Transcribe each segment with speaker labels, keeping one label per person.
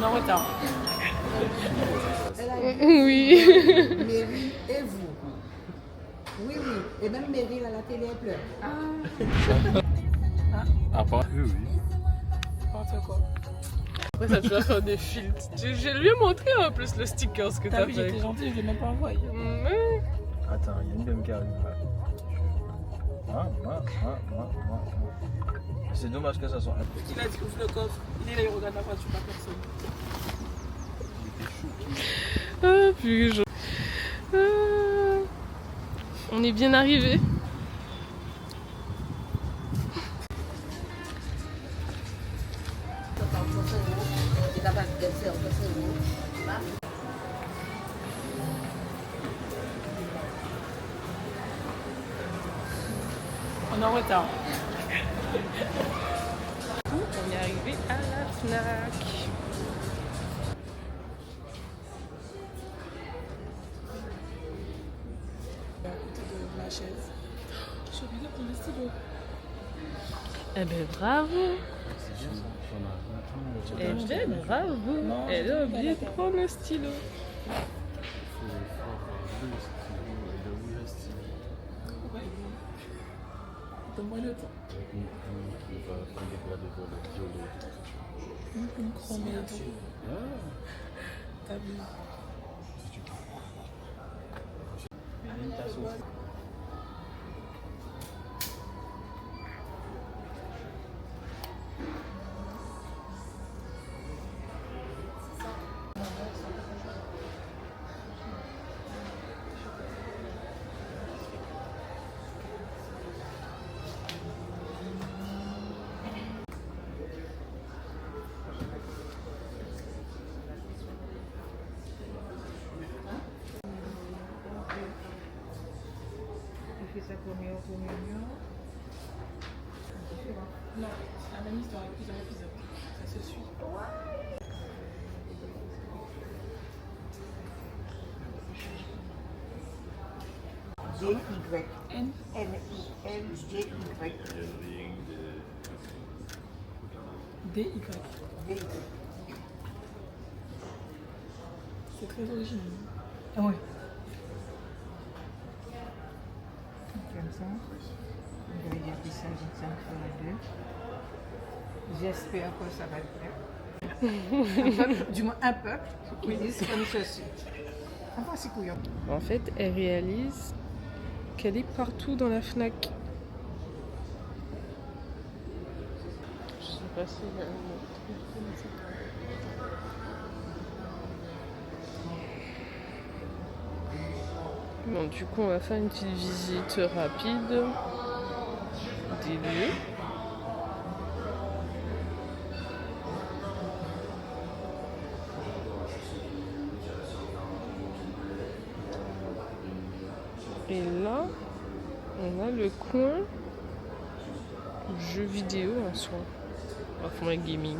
Speaker 1: est en retard.
Speaker 2: Elle a
Speaker 1: Oui.
Speaker 2: Meryl et vous. Oui, oui. Et même Meryl à la télé, elle pleure.
Speaker 3: Ah, pas oui.
Speaker 1: N'importe quoi. Après, ça te fait faire des filtres. Je lui ai montré en plus le sticker ce que
Speaker 4: T'as
Speaker 1: t'as
Speaker 4: vu,
Speaker 1: fait.
Speaker 4: j'étais gentille, je l'ai même pas envoyé.
Speaker 3: Attends, il y a une dame qui arrive là. C'est dommage que ça soit.
Speaker 4: Il a dit ouvre le coffre. Il est là, il regarde la voiture, pas personne.
Speaker 1: Ah, puis on est bien arrivé.
Speaker 4: On est en retard.
Speaker 1: On est arrivé à la Fnac.
Speaker 4: À côté de ma chaise. Je suis obligée de prendre le stylo.
Speaker 1: Eh ben bravo. Eh ben bravo. Elle a oublié de prendre le stylo.
Speaker 4: Donne-moi le temps. Une chromée et tout. T'as vu?
Speaker 2: Elle fait sa première communion.
Speaker 4: Non, c'est la même histoire avec plusieurs épisodes. Ça se suit.
Speaker 2: D-Y.
Speaker 4: N.
Speaker 2: N-I-L-D-Y.
Speaker 4: D-Y.
Speaker 2: D-Y.
Speaker 4: C'est très original.
Speaker 2: Ah oui. Comme ça. On va dire que ça, j'ai fait les deux. J'espère que ça va le faire. Un peuple, du moins un peuple, qui disent comme ceci. Enfin, c'est couillon.
Speaker 1: En fait, elle réalise qu'elle est partout dans la Fnac. Je sais pas si elle a un autre truc comme ça. Bon, du coup, on va faire une petite visite rapide des lieux. Et là, on a le coin jeux vidéo en soi, enfin gaming.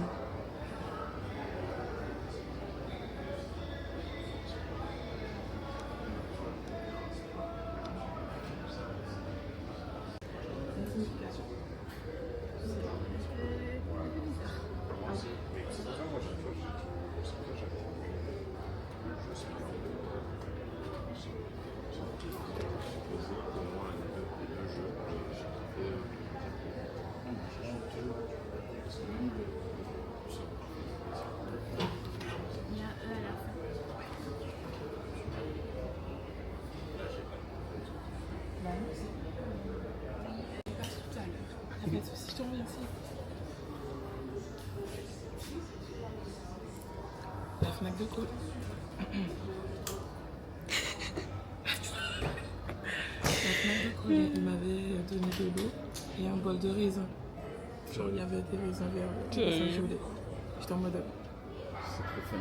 Speaker 4: Pas de soucis, je te remercie. La Fnac de Caux. La Fnac de Caux, il m'avait donné de l'eau et un bol de raisin. Genre, il y avait des raisins verts. Ça, je voulais. J'étais en mode.
Speaker 3: C'est trop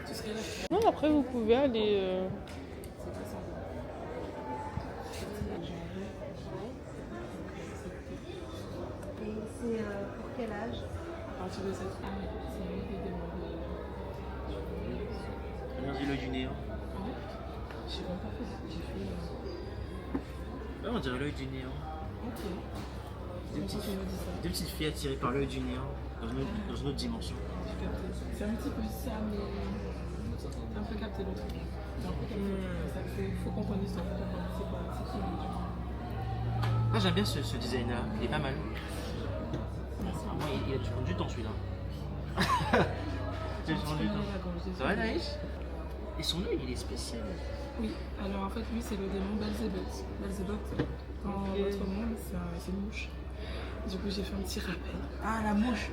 Speaker 4: Tu serais là.
Speaker 1: Non, après vous pouvez aller.
Speaker 2: Et c'est pour quel âge?
Speaker 4: À partir de cette année, c'est une idée de
Speaker 5: Dans le du néant.
Speaker 4: J'ai même pas fait. J'ai fait.
Speaker 5: Ouais, on dirait l'œil du néant.
Speaker 4: Ok.
Speaker 5: Deux
Speaker 4: Donc,
Speaker 5: petites,
Speaker 4: tu me dis ça.
Speaker 5: deux petites filles attirées par l'œil du néant dans une autre dimension.
Speaker 4: J'ai capté. C'est un petit peu ça, mais t'as un peu capté le truc. T'as un peu capté. Ça fait, faut qu'on connaisse en fait, c'est quoi, c'est qui lui.
Speaker 5: Moi j'aime bien ce design-là, il est pas mal.
Speaker 4: Merci.
Speaker 5: Moi, il a dû prendre du temps celui-là. Il a dû prendre du temps. Ça va Naïs? Et son œil il est spécial.
Speaker 4: Oui, alors en fait, lui, c'est le démon Belzébuth. Belzébuth, dans votre monde, c'est une mouche. Du coup, j'ai fait un petit rappel.
Speaker 5: Ah la mouche.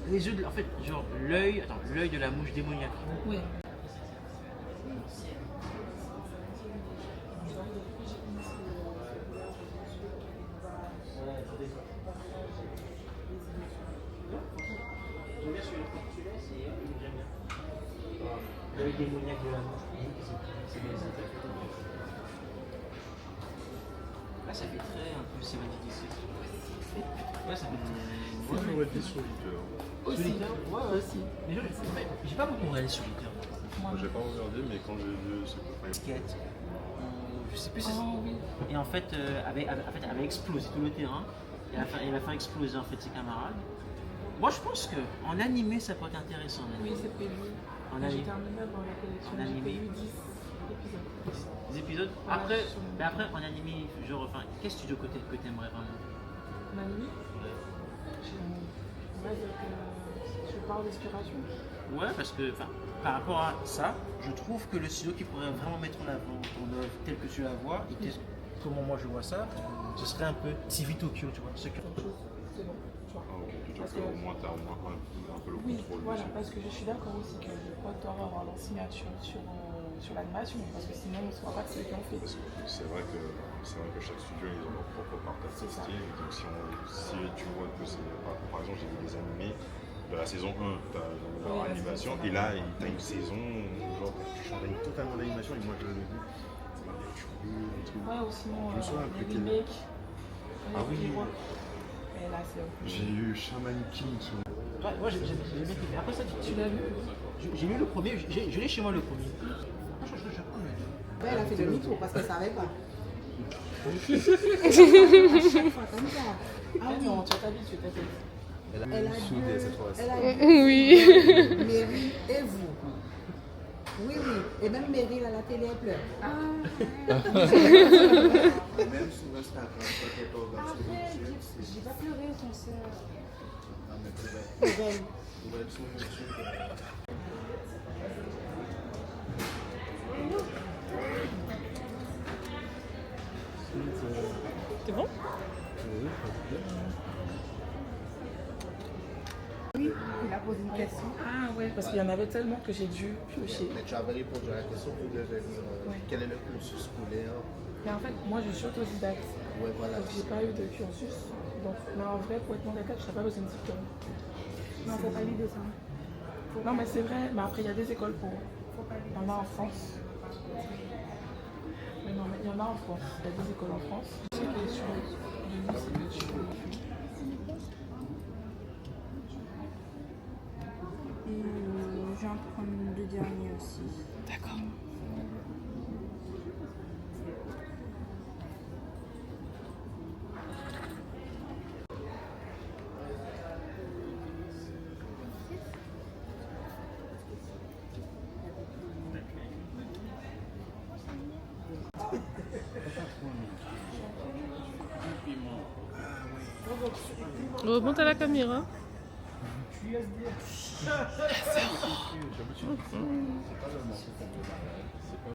Speaker 5: Les yeux de, en fait, genre l'œil de la mouche démoniaque.
Speaker 4: Ouais.
Speaker 5: J'aime bien celui-là, j'aime bien. L'œil démoniaque de la mouche. C'est bien ça. Là, ça fait très un peu 76. Ouais, ça fait très.
Speaker 3: Moi, j'aurais dit sur Twitter.
Speaker 4: Aussi.
Speaker 5: Ouais,
Speaker 4: Aussi.
Speaker 5: Mais j'ai pas beaucoup regardé sur Twitter.
Speaker 3: Moi, j'ai pas regardé, mais quand j'ai vu, c'est quoi?
Speaker 5: Skate. Je sais plus si
Speaker 4: Oh oui.
Speaker 5: Et en fait, avait explosé tout le terrain. Et elle a fait exploser en fait ses camarades. Moi, je pense qu'en animé, ça peut être intéressant.
Speaker 4: Oui, c'est prévu.
Speaker 5: En
Speaker 4: J'ai
Speaker 5: animé.
Speaker 4: terminé dans la collection.
Speaker 5: En
Speaker 4: J'ai
Speaker 5: animé.
Speaker 4: prévu 10 épisodes.
Speaker 5: Des épisodes.
Speaker 4: Ouais,
Speaker 5: Après,
Speaker 4: sur-
Speaker 5: mais après, en animé, genre, enfin, quel studio que t'aimerais vraiment?
Speaker 4: En animé, je parle d'inspiration.
Speaker 5: Ouais, parce que enfin, par rapport à ça, je trouve que le studio qui pourrait vraiment mettre en avant ton œuvre telle que tu la vois, et comment moi je vois ça, ce serait un peu TV Tokyo, tu vois. Ce que...
Speaker 4: Autre chose, c'est bon. Tu vois.
Speaker 3: Ah, ok, tu
Speaker 4: Parce
Speaker 3: veux
Speaker 4: que-
Speaker 3: au moins t'as un peu le
Speaker 4: Oui,
Speaker 3: contrôle
Speaker 4: voilà,
Speaker 3: dessus.
Speaker 4: parce que je suis d'accord aussi que le pote doit avoir leur signature sur l'animation, parce que sinon on ne saura pas que c'est eux qui ont fait.
Speaker 3: Parce que c'est vrai que chaque studio ils ont leur propre patte
Speaker 4: C'est ça.
Speaker 3: artistique. Donc si tu vois que c'est par exemple j'ai vu des animés de la saison 1, t'as leur
Speaker 4: Ouais, la
Speaker 3: animation
Speaker 4: saison
Speaker 3: et là t'as une saison genre tu changes totalement l'animation et moi je l'ai vu. Ça m'a fait curieux et tout.
Speaker 4: Ouais, ou sinon
Speaker 3: Je me souviens
Speaker 4: les
Speaker 3: plus quel-
Speaker 4: remakes.
Speaker 3: Ah oui.
Speaker 4: Et là c'est.
Speaker 3: J'ai eu Shaman King sur
Speaker 5: Ouais, moi j'ai bien kiffé. Après ça,
Speaker 4: Tu l'as vu?
Speaker 5: j'ai lu le premier, je l'ai chez moi le premier.
Speaker 6: Ouais, elle a fait le mytho parce qu'elle savait pas. Chaque fois comme ça.
Speaker 4: Ah non, tu as t'habitué, t'inquiète.
Speaker 3: Elle
Speaker 6: Elle a
Speaker 3: soudé cette fois.
Speaker 6: Elle a
Speaker 1: Oui.
Speaker 6: Mary et vous. Oui, oui. Et même Mary, à la télé, elle pleure.
Speaker 7: Même sur Instagram, quand elle est
Speaker 6: Arrête, j'ai pas pleuré au concert.
Speaker 7: on va être sur YouTube.
Speaker 1: C'est bon?
Speaker 6: Oui, il a posé une question.
Speaker 4: Ah ouais, parce qu'il y en avait tellement que j'ai dû piocher.
Speaker 7: Mais tu avais répondu à la question pour devenir
Speaker 4: Ouais.
Speaker 7: quel est le cursus scolaire.
Speaker 4: Mais en fait, moi je suis autodidacte.
Speaker 7: Ouais, voilà.
Speaker 4: Donc j'ai pas eu de cursus. Donc, mais en vrai, pour être mon école, je n'aurais pas besoin de diplôme.
Speaker 6: Non, faut pas l'idée ça.
Speaker 4: Non, mais c'est vrai, mais après, il y a des écoles pour. Il y en a en France. Mais non, mais il y en a en France. Il y a des écoles en France. Ce qui est sur de nous, c'est que tu.
Speaker 6: Et je vais en prendre le dernier aussi.
Speaker 1: D'accord. Remonte à la caméra.
Speaker 3: C'est pas le morceau qu'on veut. C'est pas